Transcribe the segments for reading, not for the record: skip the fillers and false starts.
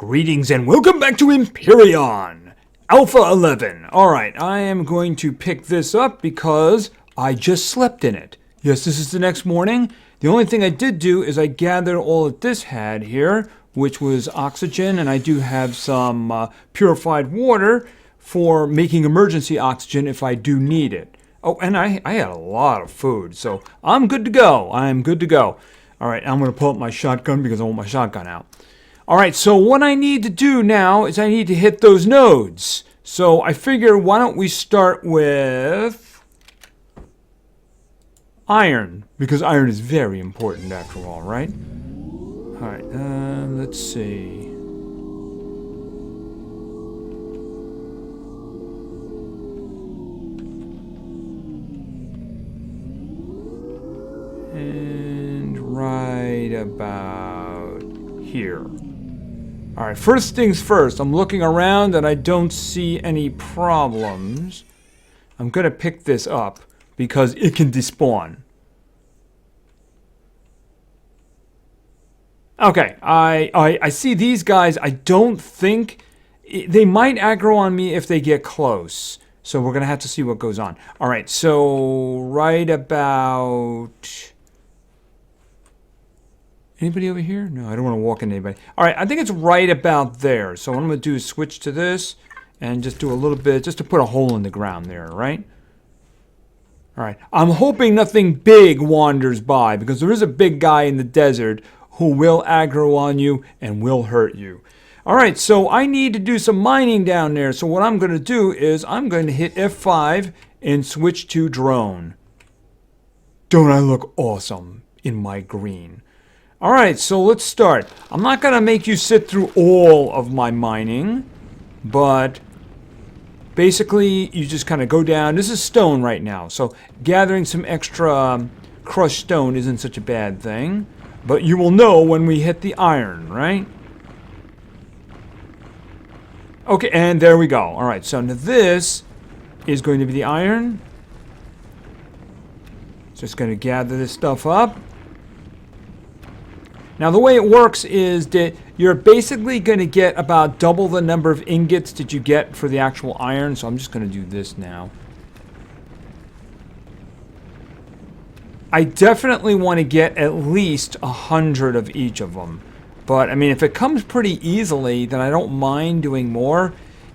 Greetings and welcome back to Empyrion! Alpha 11. Alright, I am going to pick this up because I just slept in it. Yes, this is the next morning. The only thing I did do is I gathered all that this had here, which was oxygen, and I do have some purified water for making emergency oxygen if I do need it. Oh, and I had a lot of food, so I'm good to go. I'm good to go. Alright, I'm going to pull up my shotgun because I want my shotgun out. Alright, so what I need to do now is I need to hit those nodes. So I figure, why don't we start with iron, because iron is very important after all, right? Alright, let's see. And right about here. Alright, first things first, I'm looking around and I don't see any problems. I'm going to pick this up because it can despawn. Okay, I see these guys. I don't think... They might aggro on me if they get close. So we're going to have to see what goes on. Alright, so right about... Anybody over here? No, I don't want to walk into anybody. Alright, I think it's right about there. So what I'm going to do is switch to this and just do a little bit, just to put a hole in the ground there, right? Alright, I'm hoping nothing big wanders by because there is a big guy in the desert who will aggro on you and will hurt you. Alright, so I need to do some mining down there. So what I'm going to do is I'm going to hit F5 and switch to drone. Don't I look awesome in my green? Alright, so let's start. I'm not going to make you sit through all of my mining, but basically you just kind of go down. This is stone right now, so gathering some extra crushed stone isn't such a bad thing, but you will know when we hit the iron, right? Okay, and there we go. Alright, so now this is going to be the iron. Just going to gather this stuff up. Now the way it works is that you're basically going to get about double the number of ingots that you get for the actual iron. So I'm just going to do this now. I definitely want to get at least 100 of each of them. But I mean, if it comes pretty easily, then I don't mind doing more.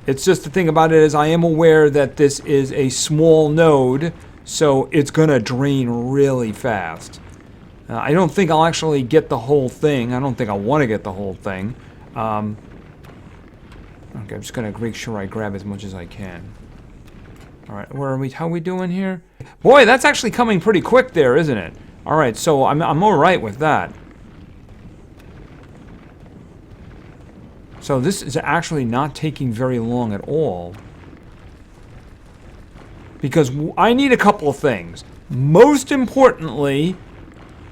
It's just the thing about it is I am aware that this is a small node, so it's going to drain really fast. I don't think I'll actually get the whole thing. I don't think I want to get the whole thing. Okay, I'm just going to make sure I grab as much as I can. Alright, where are we? How are we doing here? Boy, that's actually coming pretty quick there, isn't it? Alright, so I'm alright with that. So this is actually not taking very long at all. Because I need a couple of things. Most importantly,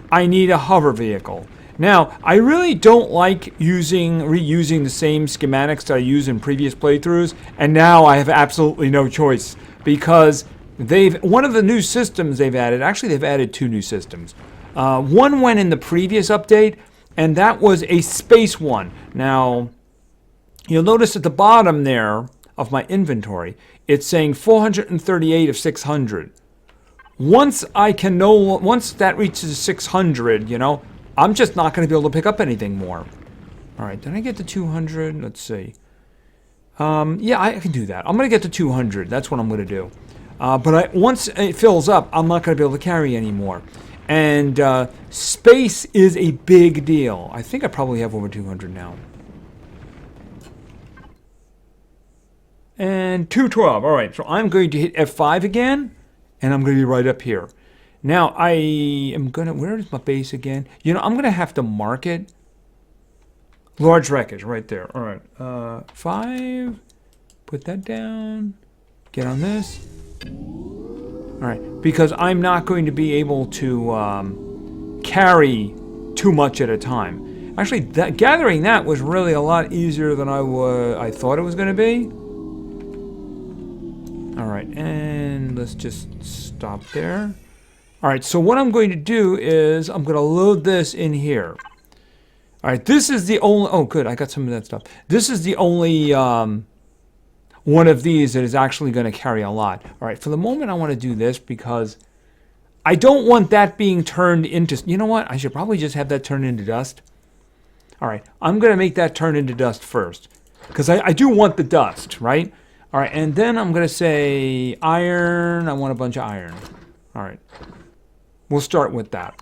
I need a hover vehicle. Now, I really don't like reusing the same schematics that I used in previous playthroughs, and now I have absolutely no choice because one of the new systems they've added, actually they've added two new systems. One went in the previous update, and that was a space one. Now, you'll notice at the bottom there of my inventory, it's saying 438 of 600. Once that reaches 600, you know, I'm just not going to be able to pick up anything more. Alright, did I get to 200? Let's see. Yeah, I can do that. I'm going to get to 200. That's what I'm going to do. But once it fills up, I'm not going to be able to carry anymore. And space is a big deal. I think I probably have over 200 now. And 212. Alright, so I'm going to hit F5 again. And I'm going to be right up here. Now, I am going to... Where is my base again? You know, I'm going to have to mark it. Large wreckage, right there. All right. 5. Put that down. Get on this. All right. Because I'm not going to be able to carry too much at a time. Actually, gathering that was really a lot easier than I thought it was going to be. Alright, and let's just stop there. Alright, so what I'm going to do is I'm going to load this in here. All right, this is the only... Oh, good, I got some of that stuff. This is the only one of these that is actually going to carry a lot. All right, for the moment, I want to do this because I don't want that being turned into... You know what? I should probably just have that turned into dust. All right, I'm going to make that turn into dust first because I do want the dust, right? All right, and then I'm going to say iron. I want a bunch of iron. All right, we'll start with that.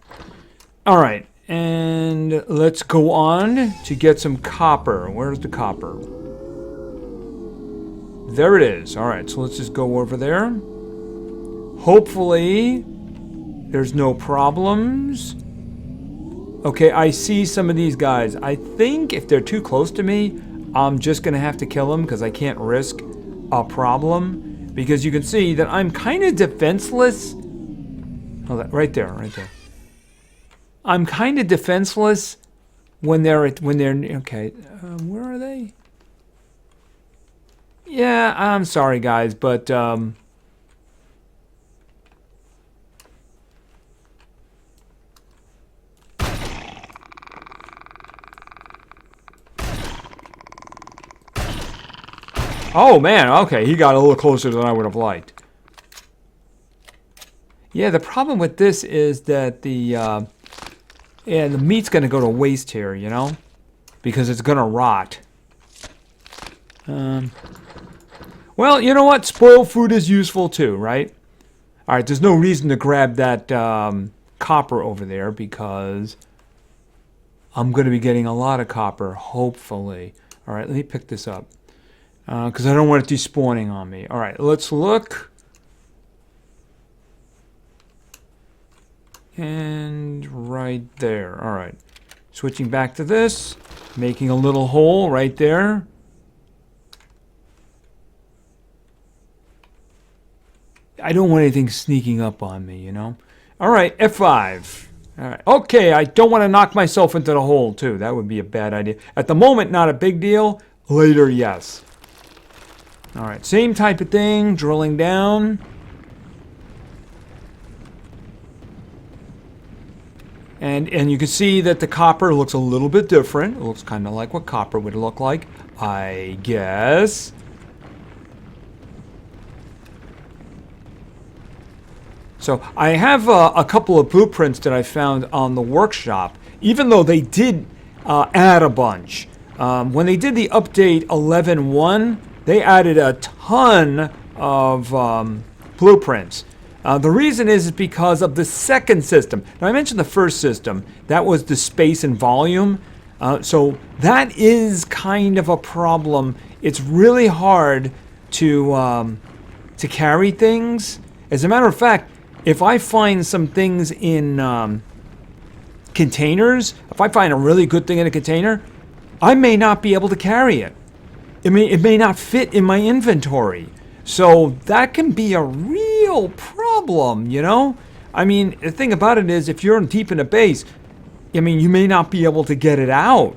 All right, and let's go on to get some copper. Where's the copper? There it is. All right, so let's just go over there. Hopefully, there's no problems. Okay, I see some of these guys. I think if they're too close to me, I'm just going to have to kill them because I can't risk a problem. Because you can see that I'm kind of defenseless. Oh, that, right there, right there. I'm kind of defenseless when they're okay. Where are they? Yeah, I'm sorry, guys, but oh man, okay, he got a little closer than I would have liked. Yeah, the problem with this is that the meat's gonna go to waste here, you know, because it's gonna rot. Well, you know what? Spoiled food is useful too, right? All right, there's no reason to grab that copper over there because I'm going to be getting a lot of copper, hopefully. All right, let me pick this up because I don't want it despawning on me. All right, let's look. And right there. All right, switching back to this, making a little hole right there. I don't want anything sneaking up on me, you know? All right, F5. All right. Okay, I don't want to knock myself into the hole, too. That would be a bad idea. At the moment, not a big deal. Later, yes. All right, same type of thing, drilling down. And you can see that the copper looks a little bit different. It looks kind of like what copper would look like, I guess. So I have a couple of blueprints that I found on the workshop, even though they did add a bunch. When they did the update 11.1, they added a ton of blueprints. The reason is because of the second system. Now I mentioned the first system. That was the space and volume. So that is kind of a problem. It's really hard to carry things. As a matter of fact, if I find some things in containers, if I find a really good thing in a container, I may not be able to carry it. It may not fit in my inventory. So that can be a real problem, you know? I mean, the thing about it is, if you're deep in a base, I mean, you may not be able to get it out,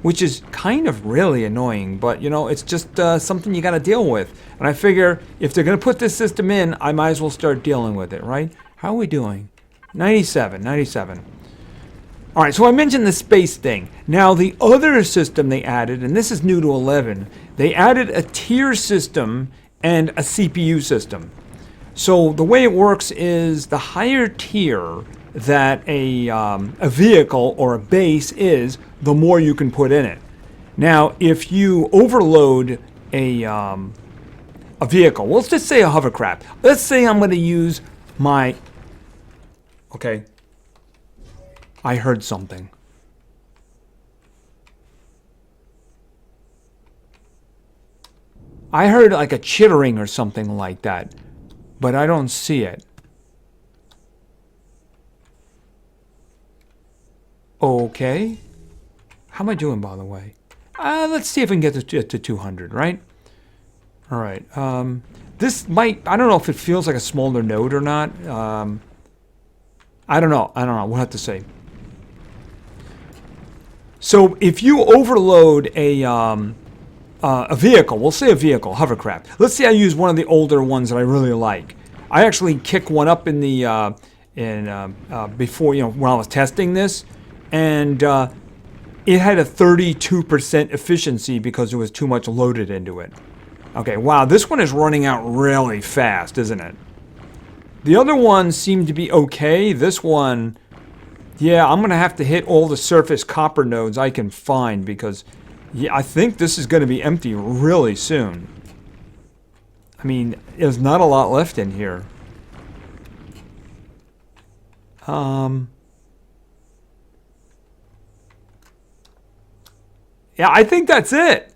which is kind of really annoying, but, you know, it's just something you got to deal with. And I figure if they're going to put this system in, I might as well start dealing with it, right? How are we doing? 97. All right, so I mentioned the space thing. Now, the other system they added, and this is new to 11, they added a tier system and a CPU system. So the way it works is the higher tier that a vehicle or a base is, the more you can put in it. Now, if you overload a vehicle, well, let's just say a hovercraft. Let's say I'm going to use my... Okay. I heard something. I heard like a chittering or something like that, but I don't see it. Okay. How am I doing, by the way? Let's see if we can get to 200, right? All right. This might... I don't know if it feels like a smaller node or not. I don't know. We'll have to see. So if you overload a vehicle, we'll say a vehicle, hovercraft. Let's say I use one of the older ones that I really like. I actually kicked one up in the before, you know, when I was testing this, and it had a 32% efficiency because there was too much loaded into it. Okay, wow, this one is running out really fast, isn't it? The other ones seem to be okay. This one, yeah, I'm going to have to hit all the surface copper nodes I can find because, yeah, I think this is going to be empty really soon. I mean, there's not a lot left in here. Yeah, I think that's it.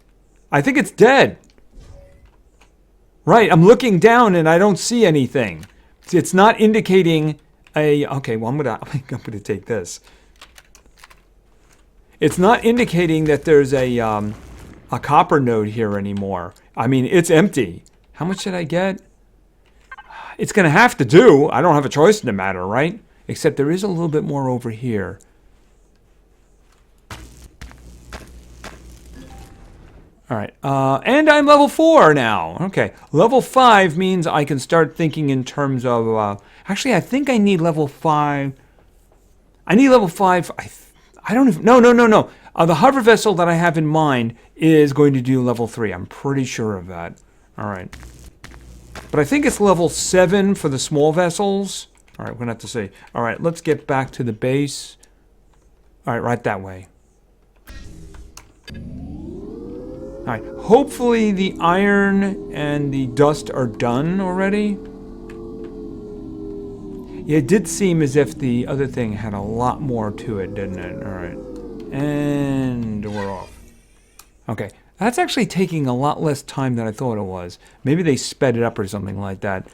I think it's dead. Right, I'm looking down and I don't see anything. It's not indicating a... Okay, well, I'm gonna take this. It's not indicating that there's a copper node here anymore. I mean, it's empty. How much did I get? It's gonna have to do. I don't have a choice in the matter, right? Except there is a little bit more over here. All right, and I'm level 4 now. Okay, level 5 means I can start thinking in terms of, actually, I think I need level 5. I need level 5, I don't even, no. The hover vessel that I have in mind is going to do level 3. I'm pretty sure of that. All right. But I think it's level 7 for the small vessels. All right, we're gonna have to see. All right, let's get back to the base. All right, right that way. All right, hopefully the iron and the dust are done already. Yeah, it did seem as if the other thing had a lot more to it, didn't it? All right, and we're off. Okay, that's actually taking a lot less time than I thought it was. Maybe they sped it up or something like that.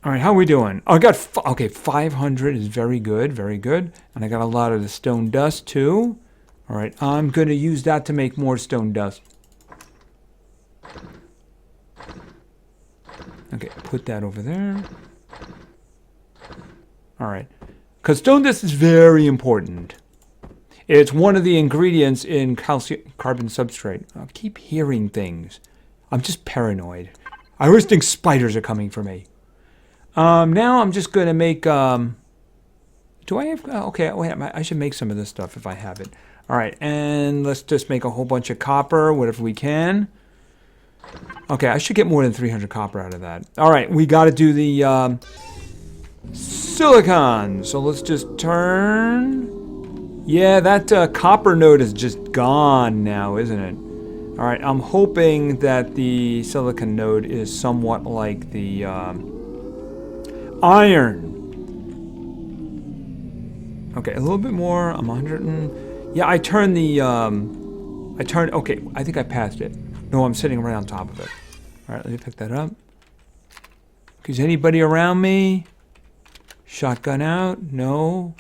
All right, how are we doing? Oh, I got, okay, 500 is very good, very good. And I got a lot of the stone dust too. All right, I'm going to use that to make more stone dust. Okay, put that over there. All right, because stone dust is very important. It's one of the ingredients in calcium carbon substrate. I keep hearing things. I'm just paranoid. I always think spiders are coming for me. Now I'm just going to make... do I have... okay, wait, I should make some of this stuff if I have it. All right, and let's just make a whole bunch of copper, whatever we can. Okay, I should get more than 300 copper out of that. All right, we got to do the silicon. So let's just turn. Yeah, that copper node is just gone now, isn't it? All right, I'm hoping that the silicon node is somewhat like the iron. Okay, a little bit more. I'm 100 and... Yeah, I turned the, okay, I think I passed it. No, I'm sitting right on top of it. All right, let me pick that up. Is anybody around me? Shotgun out? No.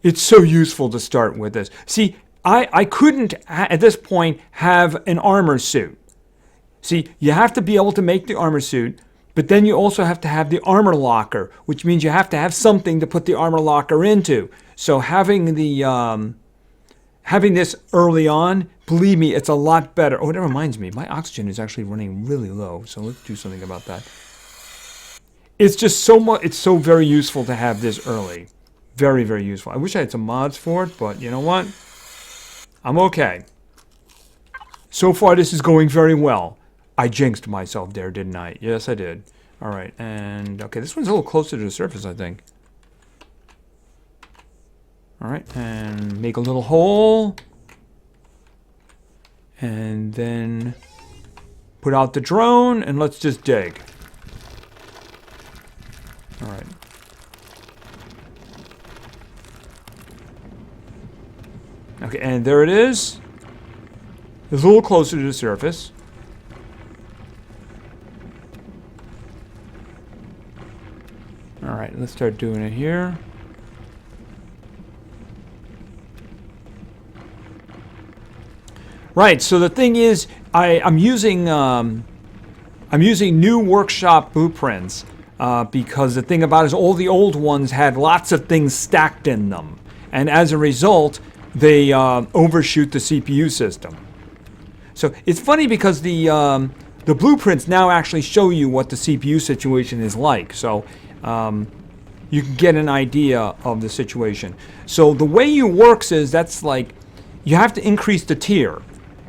It's so useful to start with this. See, I couldn't, at this point, have an armor suit. See, you have to be able to make the armor suit, but then you also have to have the armor locker, which means you have to have something to put the armor locker into. So having the having this early on, believe me, it's a lot better. Oh, that reminds me, my oxygen is actually running really low, so let's do something about that. It's just so much. It's so very useful to have this early, very, very useful. I wish I had some mods for it, but you know what? I'm okay. So far, this is going very well. I jinxed myself there, didn't I? Yes, I did. All right, and okay, this one's a little closer to the surface, I think. All right, and make a little hole. And then put out the drone, and let's just dig. All right. Okay, and there it is. It's a little closer to the surface. All right, let's start doing it here. Right. So the thing is, I'm using new workshop blueprints because the thing about it is all the old ones had lots of things stacked in them, and as a result, they overshoot the CPU system. So it's funny because the blueprints now actually show you what the CPU situation is like. So you you can get an idea of the situation. So the way it works is that's like you have to increase the tier.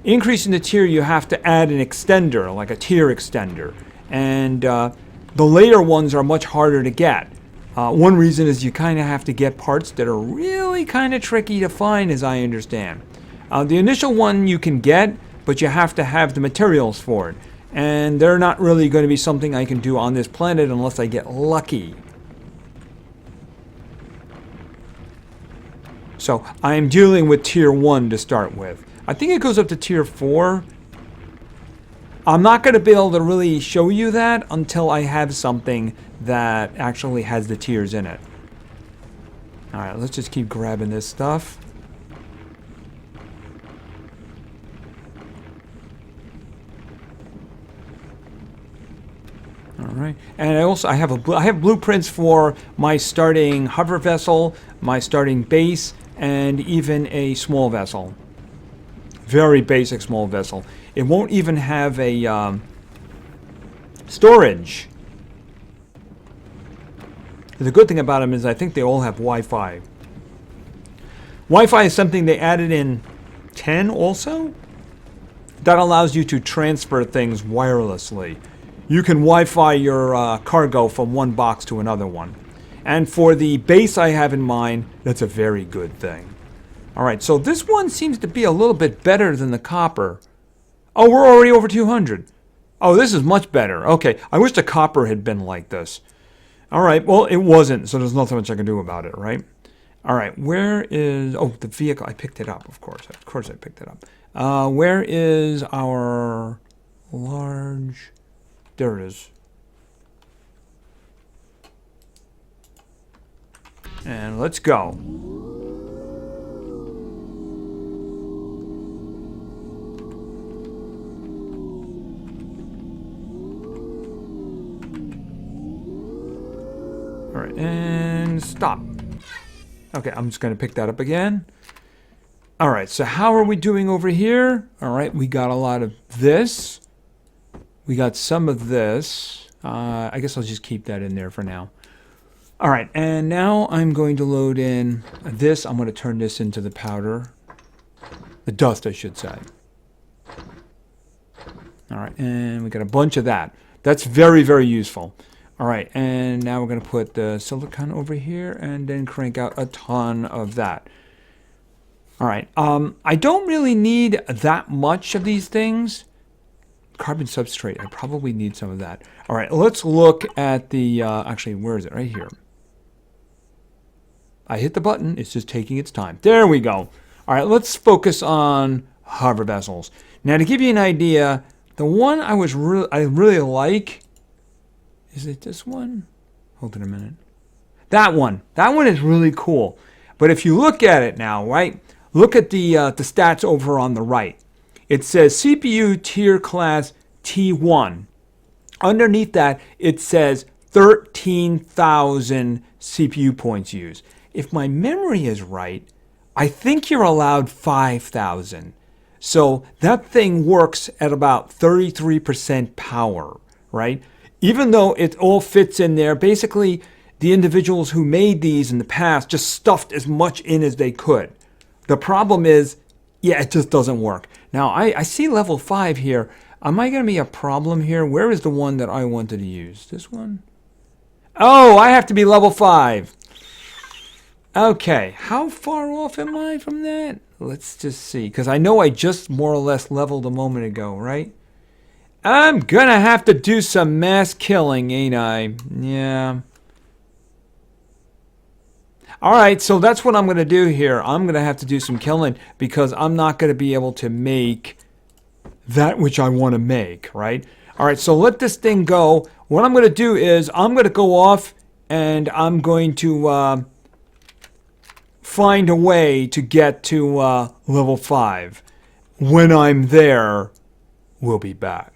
Increasing the tier, you have to add an extender, like a tier extender. And the later ones are much harder to get. One reason is you kind of have to get parts that are really kind of tricky to find, as I understand. The initial one you can get, but you have to have the materials for it. And they're not really going to be something I can do on this planet unless I get lucky. So I am dealing with tier 1 to start with. I think it goes up to tier 4. I'm not going to be able to really show you that until I have something that actually has the tiers in it. Alright, let's just keep grabbing this stuff. Alright, and I have blueprints for my starting hover vessel, my starting base, and even a small vessel. Very basic small vessel. It won't even have a storage. The good thing about them is I think they all have Wi-Fi. Wi-Fi is something they added in 10 also. That allows you to transfer things wirelessly. You can Wi-Fi your cargo from one box to another one. And for the base I have in mind, that's a very good thing. Alright, so this one seems to be a little bit better than the copper. Oh, we're already over 200. Oh, this is much better. Okay, I wish the copper had been like this. Alright, well, it wasn't, so there's nothing much I can do about it, right? Alright, where is... Oh, the vehicle. I picked it up, of course. Of course I picked it up. Where is our large... There it is. And let's go. All right, and stop. Okay, I'm just going to pick that up again. All right, so how are we doing over here? All right, we got a lot of this. We got some of this. I guess I'll just keep that in there for now. All right, and now I'm going to load in this. I'm going to turn this into the powder. The dust, I should say. All right, and we got a bunch of that. That's very, very useful. All right, and now we're going to put the silicon over here and then crank out a ton of that. All right, I don't really need that much of these things. Carbon substrate, I probably need some of that. All right, let's look at the, actually, where is it? Right here. I hit the button, it's just taking its time. There we go. All right, let's focus on hover vessels. Now, to give you an idea, the one I really like, is it this one? Hold on a minute. That one is really cool. But if you look at it now, right, look at the stats over on the right. It says CPU tier class T1. Underneath that, it says 13,000 CPU points used. If my memory is right, I think you're allowed 5,000. So that thing works at about 33% power, right? Even though it all fits in there, basically the individuals who made these in the past just stuffed as much in as they could. The problem is, yeah, it just doesn't work. Now, I see level 5 here. Am I going to be a problem here? Where is the one that I wanted to use? This one? Oh, I have to be level 5. Okay, how far off am I from that? Let's just see, because I know I just more or less leveled a moment ago, right? I'm going to have to do some mass killing, ain't I? Yeah. Alright, so that's what I'm going to do here. I'm going to have to do some killing because I'm not going to be able to make that which I want to make, right? Alright, so let this thing go. What I'm going to do is I'm going to go off and I'm going to find a way to get to level 5. When I'm there, we'll be back.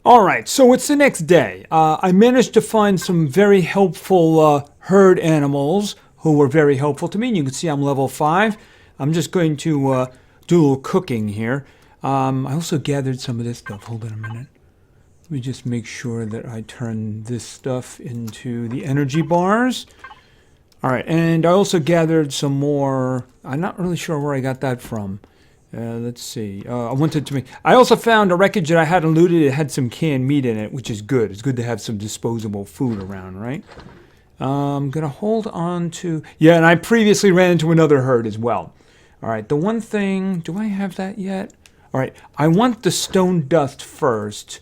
Alright, so it's the next day. I managed to find some very helpful herd animals who were very helpful to me. And you can see I'm level 5. I'm just going to do a little cooking here. I also gathered some of this stuff. Hold on a minute. Let me just make sure that I turn this stuff into the energy bars. All right, and I also gathered some more. I'm not really sure where I got that from. Let's see. I wanted to make. I also found a wreckage that I hadn't looted. It had some canned meat in it, which is good. It's good to have some disposable food around, right? I'm gonna hold on to. Yeah, and I previously ran into another herd as well. All right, the one thing. Do I have that yet? All right, I want the stone dust first,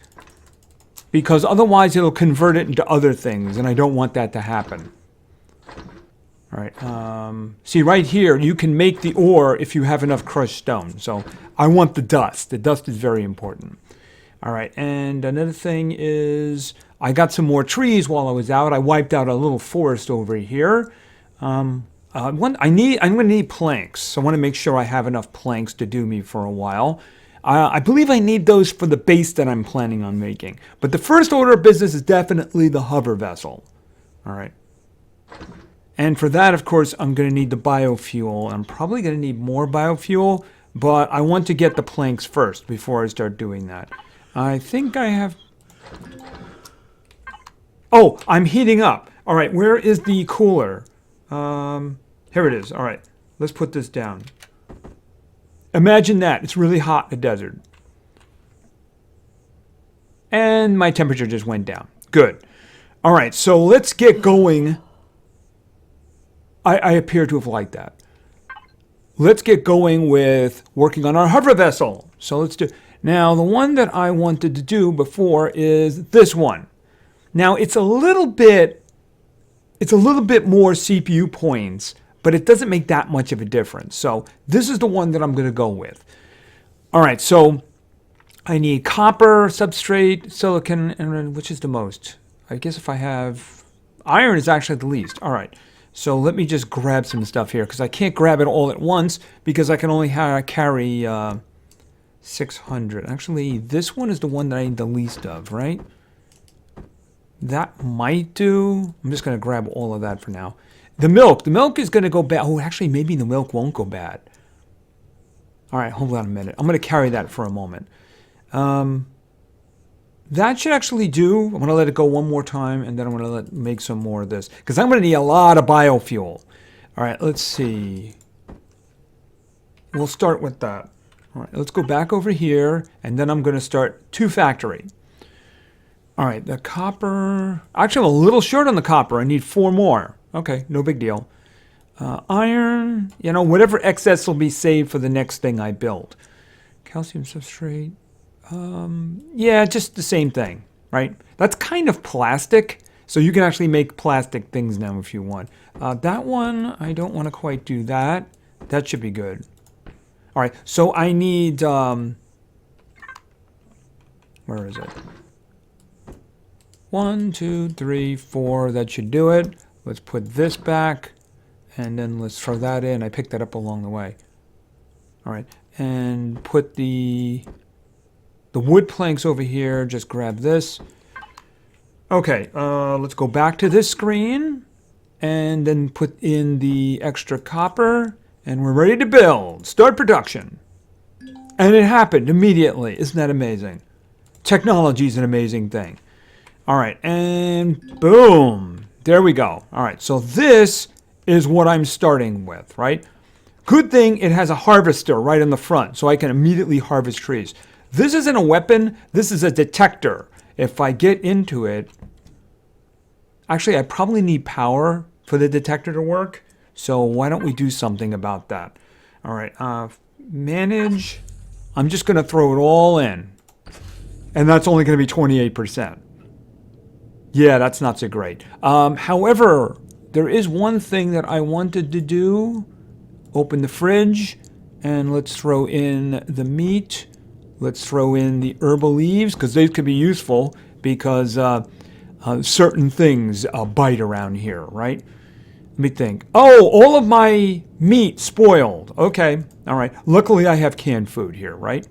because otherwise it'll convert it into other things, and I don't want that to happen. All right, see right here, you can make the ore if you have enough crushed stone. So I want the dust. The dust is very important. All right, and another thing is I got some more trees while I was out. I wiped out a little forest over here. I'm going to need planks. So I want to make sure I have enough planks to do me for a while. I believe I need those for the base that I'm planning on making. But the first order of business is definitely the hover vessel. All right. And for that, of course, I'm going to need the biofuel. I'm probably going to need more biofuel, but I want to get the planks first before I start doing that. I think I have... Oh, I'm heating up. All right, where is the cooler? Here it is. All right, let's put this down. Imagine that. It's really hot in the desert. And my temperature just went down. Good. All right, so let's get going. I appear to have liked that. Let's get going with working on our hover vessel. So let's do... Now, the one that I wanted to do before is this one. Now, it's a little bit more CPU points, but it doesn't make that much of a difference. So this is the one that I'm going to go with. All right, so I need copper, substrate, silicon, and which is the most? I guess if I have... Iron is actually the least. All right. So let me just grab some stuff here, because I can't grab it all at once, because I can only carry 600. Actually, this one is the one that I need the least of, right? That might do. I'm just going to grab all of that for now. The milk is going to go bad. Oh, actually, maybe the milk won't go bad. All right, hold on a minute. I'm going to carry that for a moment. That should actually do. I'm going to let it go one more time, and then I'm going to make some more of this, because I'm going to need a lot of biofuel. All right, let's see. We'll start with that. All right, let's go back over here, and then I'm going to start 2 factory. All right, the copper. Actually, I'm a little short on the copper. I need 4 more. Okay, no big deal. Iron, whatever excess will be saved for the next thing I build. Calcium substrate. Yeah, just the same thing, right? That's kind of plastic, so you can actually make plastic things now if you want. That one, I don't want to quite do that. That should be good. All right, so I need, where is it? 1, 2, 3, 4, that should do it. Let's put this back, and then let's throw that in. I picked that up along the way. All right, and put the wood planks over here. Just grab this. Okay, let's go back to this screen, and then put in the extra copper, and we're ready to build. Start production. And it happened immediately. Isn't that amazing? Technology is an amazing thing. All right, and boom. There we go. All right, so this is what I'm starting with, right? Good thing it has a harvester right in the front, so I can immediately harvest trees. This isn't a weapon. This is a detector. If I get into it... Actually, I probably need power for the detector to work, so why don't we do something about that? All right, manage. I'm just going to throw it all in, and that's only going to be 28%. Yeah, that's not so great. However, there is one thing that I wanted to do. Open the fridge, and let's throw in the meat. Let's throw in the herbal leaves, because these could be useful, because certain things bite around here, right? Let me think. Oh, all of my meat spoiled. Okay, all right. Luckily, I have canned food here, right?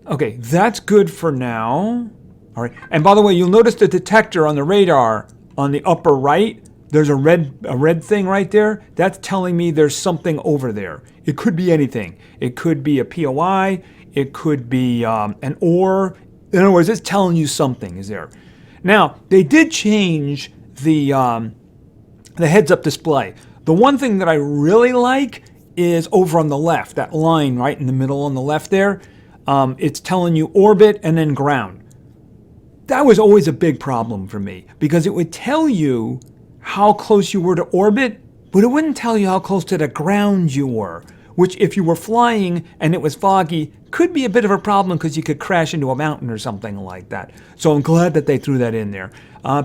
Okay, that's good for now. All right, and by the way, you'll notice the detector on the radar on the upper right. There's a red thing right there. That's telling me there's something over there. It could be anything. It could be a POI. It could be an ore. In other words, it's telling you something is there. Now, they did change the heads-up display. The one thing that I really like is over on the left, that line right in the middle on the left there. It's telling you orbit and then ground. That was always a big problem for me because it would tell you how close you were to orbit, but it wouldn't tell you how close to the ground you were, which if you were flying and it was foggy, could be a bit of a problem because you could crash into a mountain or something like that. So I'm glad that they threw that in there.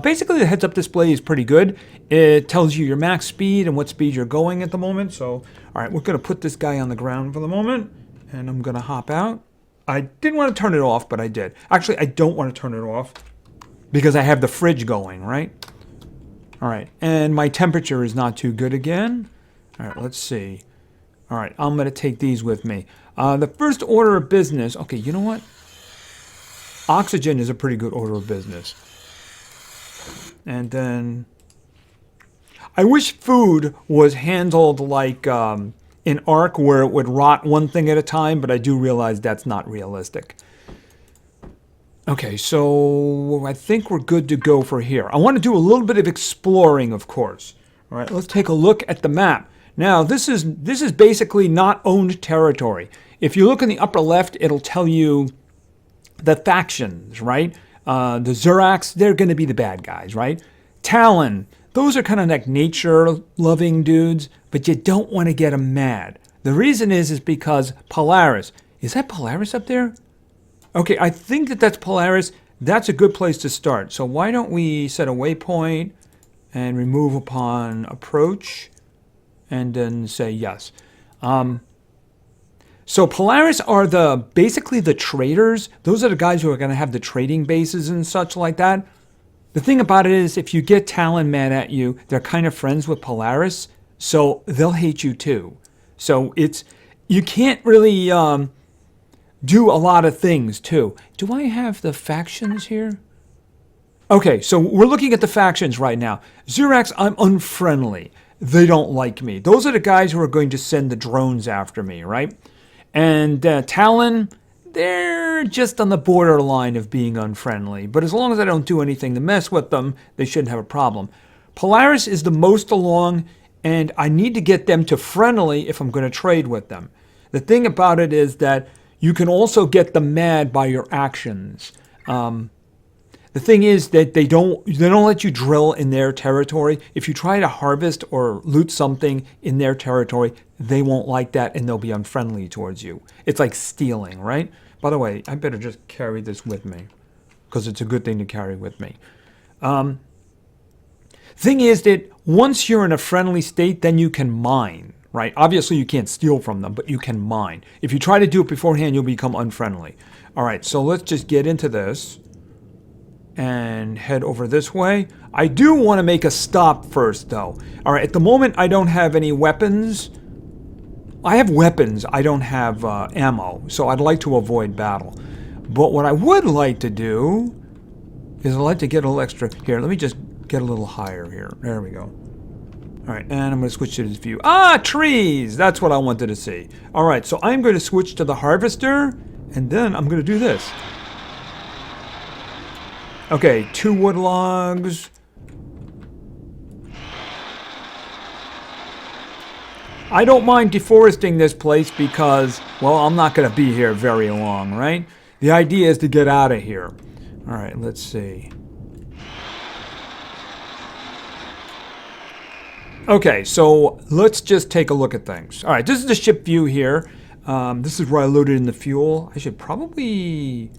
Basically, the heads-up display is pretty good. It tells you your max speed and what speed you're going at the moment. So, all right, we're going to put this guy on the ground for the moment, and I'm going to hop out. I didn't want to turn it off, but I did. Actually, I don't want to turn it off because I have the fridge going, right? All right, and my temperature is not too good again. All right, let's see. All right, I'm going to take these with me. The first order of business, okay, you know what? Oxygen is a pretty good order of business. And then I wish food was handled like in Ark where it would rot one thing at a time, but I do realize that's not realistic. Okay, so I think we're good to go for here. I want to do a little bit of exploring, of course. All right, let's take a look at the map. Now, this is basically not owned territory. If you look in the upper left, it'll tell you the factions, right? The Zurax, they're going to be the bad guys, right? Talon, those are kind of like nature-loving dudes, but you don't want to get them mad. The reason is because Polaris, is that Polaris up there? Okay, I think that's Polaris. That's a good place to start. So why don't we set a waypoint and remove upon approach and then say yes. So Polaris are basically the traders. Those are the guys who are going to have the trading bases and such like that. The thing about it is if you get Talon mad at you, they're kind of friends with Polaris, so they'll hate you too. So you can't really do a lot of things too. Do I have the factions here? Okay, so we're looking at the factions right now. Zurax, I'm unfriendly. They don't like me. Those are the guys who are going to send the drones after me, right? And Talon, they're just on the borderline of being unfriendly. But as long as I don't do anything to mess with them, they shouldn't have a problem. Polaris is the most along, and I need to get them to friendly if I'm going to trade with them. The thing about it is that you can also get them mad by your actions. The thing is that they don't let you drill in their territory. If you try to harvest or loot something in their territory, they won't like that and they'll be unfriendly towards you. It's like stealing, right? By the way, I better just carry this with me because it's a good thing to carry with me. Thing is that once you're in a friendly state, then you can mine, right? Obviously, you can't steal from them, but you can mine. If you try to do it beforehand, you'll become unfriendly. All right, so let's just get into this and head over this way. I do want to make a stop first, though. All right, at the moment, I don't have any weapons. I have weapons. I don't have ammo, so I'd like to avoid battle. But what I would like to do is I'd like to get a little extra. Here, let me just get a little higher here. There we go. All right, and I'm going to switch to this view. Ah, trees! That's what I wanted to see. All right, so I'm going to switch to the harvester, and then I'm going to do this. Okay, 2 wood logs. I don't mind deforesting this place because, well, I'm not going to be here very long, right? The idea is to get out of here. All right, let's see. Okay, so let's just take a look at things. All right, this is the ship view here. This is where I loaded in the fuel. I should probably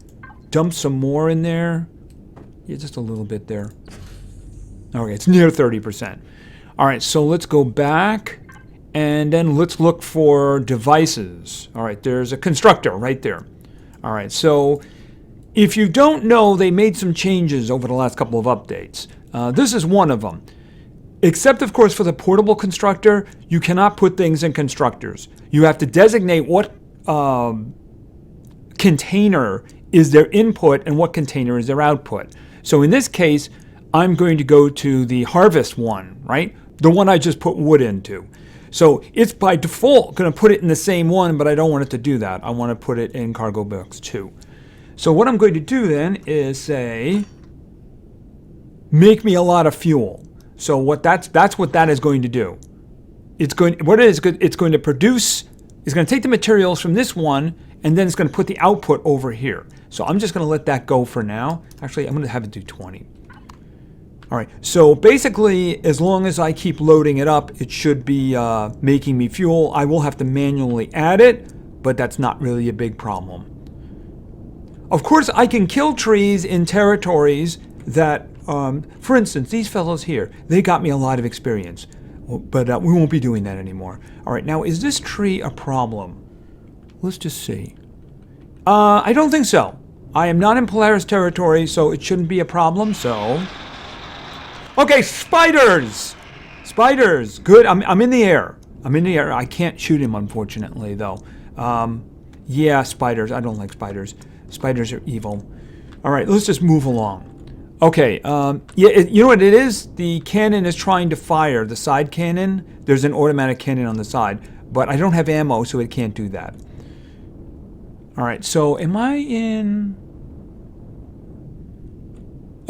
dump some more in there. Yeah, just a little bit there. Okay, it's near 30%. All right, so let's go back, and then let's look for devices. All right, there's a constructor right there. All right, so if you don't know, they made some changes over the last couple of updates. This is one of them. Except, of course, for the portable constructor, you cannot put things in constructors. You have to designate what container is their input and what container is their output. So in this case, I'm going to go to the harvest one, right? The one I just put wood into. So it's by default going to put it in the same one, but I don't want it to do that. I want to put it in cargo box 2. So what I'm going to do then is say, make me a lot of fuel. So that's what that is going to do. It's going to produce. It's going to take the materials from this one, and then it's going to put the output over here. So I'm just going to let that go for now. Actually, I'm going to have it do 20. All right. So basically, as long as I keep loading it up, it should be making me fuel. I will have to manually add it, but that's not really a big problem. Of course, I can kill trees in territories that, for instance, these fellows here, they got me a lot of experience. But we won't be doing that anymore. All right, now, is this tree a problem? Let's just see. I don't think so. I am not in Polaris territory, so it shouldn't be a problem, so... Okay, spiders! Spiders! Good, I'm in the air. I'm in the air. I can't shoot him, unfortunately, though. Yeah, spiders. I don't like spiders. Spiders are evil. All right, let's just move along. Okay, yeah, you know what it is? The cannon is trying to fire, the side cannon. There's an automatic cannon on the side, but I don't have ammo, so it can't do that. All right, so am I in...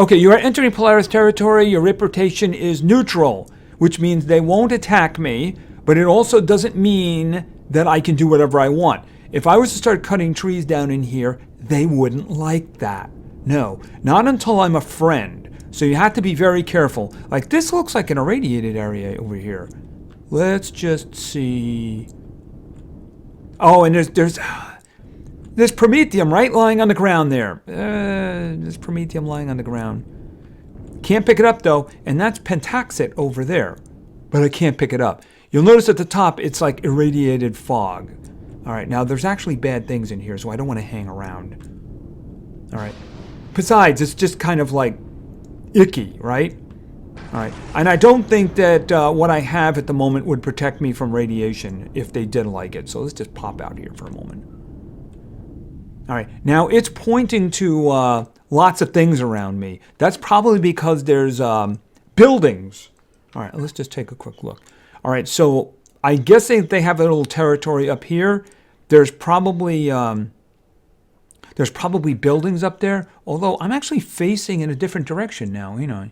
Okay, you are entering Polaris territory. Your reputation is neutral, which means they won't attack me, but it also doesn't mean that I can do whatever I want. If I was to start cutting trees down in here, they wouldn't like that. No, not until I'm a friend. So you have to be very careful. Like, this looks like an irradiated area over here. Let's just see. Oh, and there's promethium, right? Lying on the ground there. There's promethium lying on the ground. Can't pick it up, though. And that's pentaxit over there. But I can't pick it up. You'll notice at the top, it's like irradiated fog. All right, now there's actually bad things in here, so I don't want to hang around. All right. Besides, it's just kind of like icky, right? All right. And I don't think that what I have at the moment would protect me from radiation if they did like it. So let's just pop out here for a moment. All right. Now it's pointing to lots of things around me. That's probably because there's buildings. All right. Let's just take a quick look. All right. So I guess they have a little territory up here. There's probably buildings up there, although I'm actually facing in a different direction now, you know.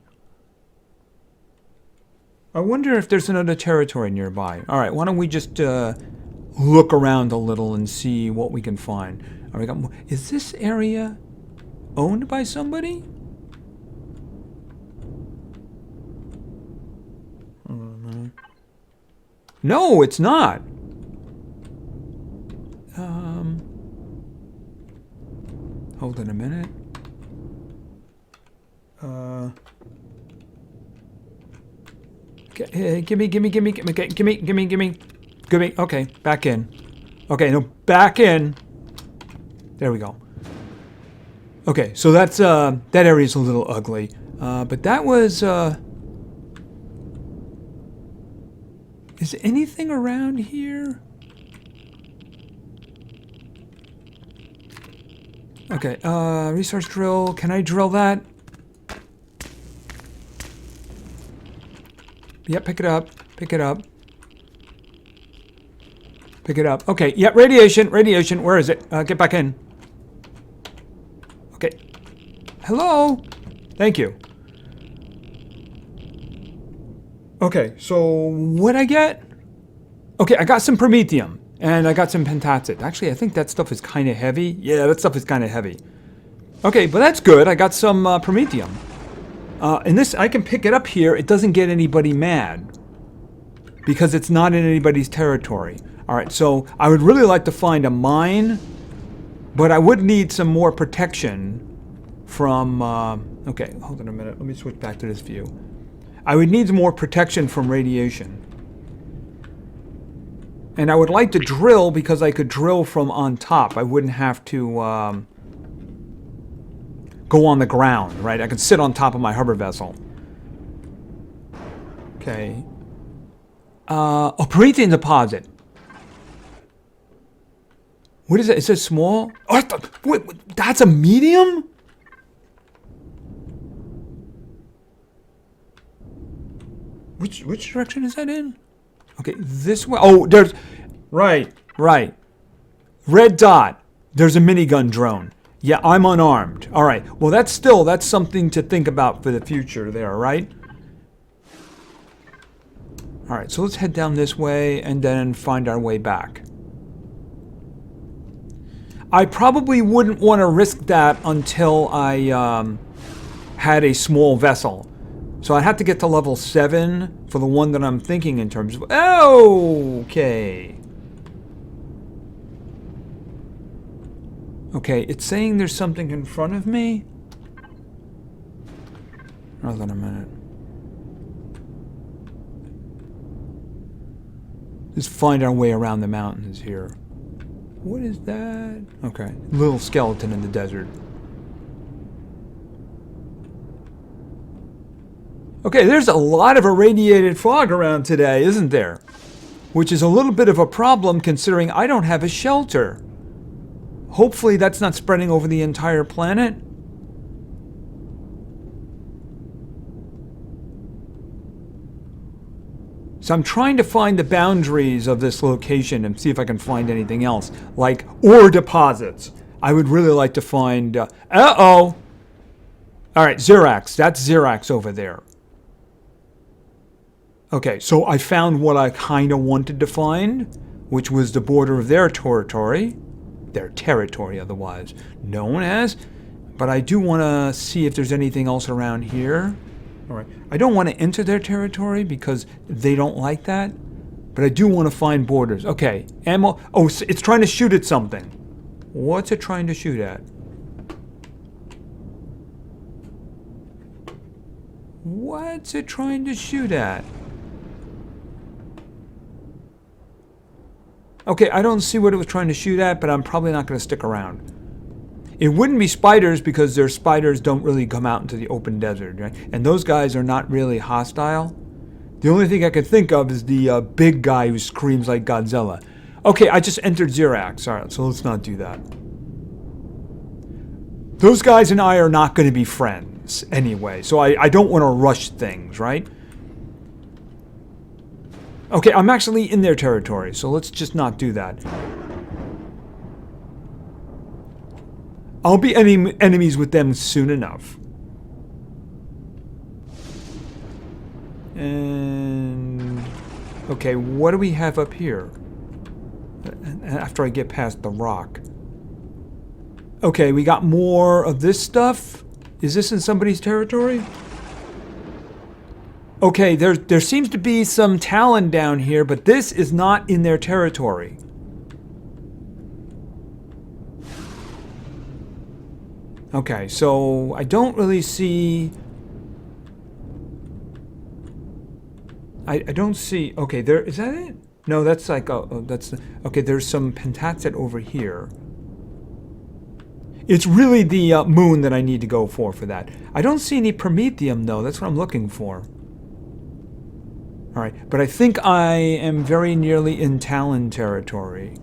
I wonder if there's another territory nearby. All right, why don't we just look around a little and see what we can find. All right, is this area owned by somebody? No, it's not. Hold on a minute. Gimme. Okay, back in. Okay, no, back in. There we go. Okay, so that's that area's a little ugly, but that was. Is anything around here? Okay, resource drill. Can I drill that? Yep, pick it up. Pick it up. Pick it up. Okay, yep, radiation. Where is it? Get back in. Okay. Hello? Thank you. Okay, so what'd I get? Okay, I got some promethium. And I got some pentaxit. Actually, I think that stuff is kind of heavy. Yeah, that stuff is kind of heavy. Okay, but that's good. I got some promethium. And this, I can pick it up here. It doesn't get anybody mad. Because it's not in anybody's territory. All right, so I would really like to find a mine. But I would need some more protection from... okay, hold on a minute. Let me switch back to this view. I would need more protection from radiation. And I would like to drill because I could drill from on top. I wouldn't have to go on the ground, right? I could sit on top of my hover vessel. Okay. Oh, promethium deposit. What is it? It says small. Oh, wait, that's a medium? Which direction is that in? Okay, this way. Oh, there's... Right. Red dot. There's a minigun drone. Yeah, I'm unarmed. All right. Well, that's something to think about for the future there, right? All right, so let's head down this way and then find our way back. I probably wouldn't want to risk that until I had a small vessel. So I'd have to get to level 7 for the one that I'm thinking in terms of... Okay. Okay, it's saying there's something in front of me. Hold on a minute. Just find our way around the mountains here. What is that? Okay, little skeleton in the desert. Okay, there's a lot of irradiated fog around today, isn't there? Which is a little bit of a problem considering I don't have a shelter. Hopefully that's not spreading over the entire planet. So I'm trying to find the boundaries of this location and see if I can find anything else, like ore deposits. I would really like to find... All right, Xerax. That's Xerax over there. Okay, so I found what I kind of wanted to find, which was the border of their territory. Their territory, otherwise known as. But I do want to see if there's anything else around here. All right. I don't want to enter their territory because they don't like that. But I do want to find borders. Okay. Ammo. Oh, it's trying to shoot at something. What's it trying to shoot at? What's it trying to shoot at? Okay, I don't see what it was trying to shoot at, but I'm probably not going to stick around. It wouldn't be spiders because their spiders don't really come out into the open desert, right? And those guys are not really hostile. The only thing I can think of is the big guy who screams like Godzilla. Okay, I just entered Xerax. All right, so let's not do that. Those guys and I are not going to be friends anyway, so I don't want to rush things, right? Okay, I'm actually in their territory, so let's just not do that. I'll be enemies with them soon enough. And... okay, what do we have up here? After I get past the rock. Okay, we got more of this stuff. Is this in somebody's territory? Okay, there seems to be some talon down here, but this is not in their territory. Okay, so I don't really see... I don't see... okay, there... is that it? No, that's like... oh, that's... okay, there's some pentatset over here. It's really the moon that I need to go for that. I don't see any promethium, though. That's what I'm looking for. Alright, but I think I am very nearly in Talon territory.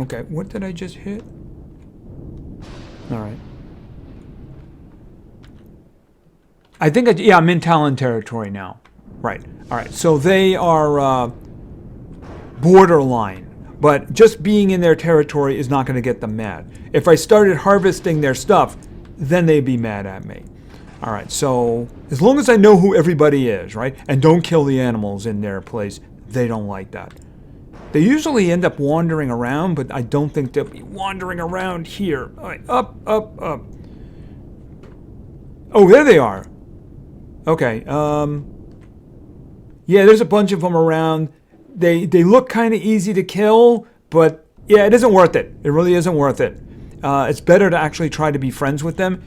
Okay, what did I just hit? Alright. I think, yeah, I'm in Talon territory now. Right, alright, so they are borderline. But just being in their territory is not going to get them mad. If I started harvesting their stuff, then they'd be mad at me. All right, so as long as I know who everybody is, right, and don't kill the animals in their place, they don't like that. They usually end up wandering around, but I don't think they'll be wandering around here. All right, up, up, up. Oh, there they are. Okay, yeah, there's a bunch of them around. They look kind of easy to kill, but yeah, it isn't worth it. It really isn't worth it. It's better to actually try to be friends with them.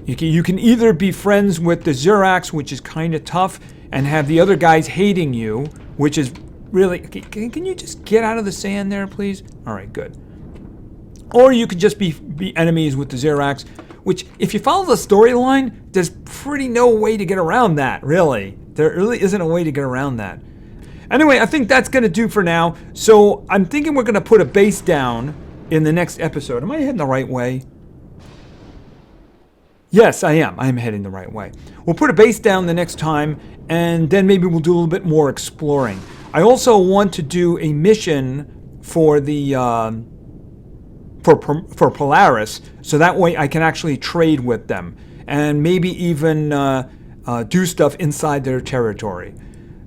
You can either be friends with the Xerax, which is kind of tough, and have the other guys hating you, which is really... Can you just get out of the sand there, please? All right, good. Or you could just be enemies with the Xerax, which, if you follow the storyline, there's pretty no way to get around that, really. There really isn't a way to get around that. Anyway, I think that's going to do for now. So I'm thinking we're going to put a base down in the next episode. Am I heading the right way? Yes, I am. I am heading the right way. We'll put a base down the next time, and then maybe we'll do a little bit more exploring. I also want to do a mission for the for Polaris, so that way I can actually trade with them and maybe even do stuff inside their territory.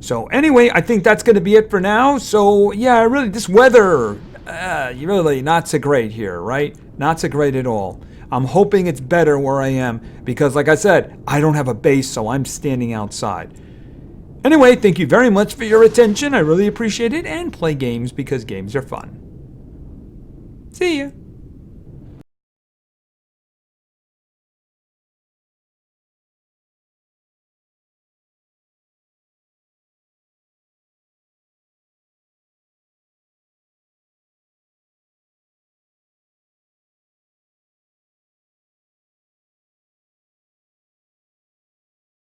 So anyway, I think that's going to be it for now. So yeah, really, this weather, really not so great here, right? Not so great at all. I'm hoping it's better where I am because, like I said, I don't have a base, so I'm standing outside. Anyway, thank you very much for your attention. I really appreciate it, and play games because games are fun. See ya.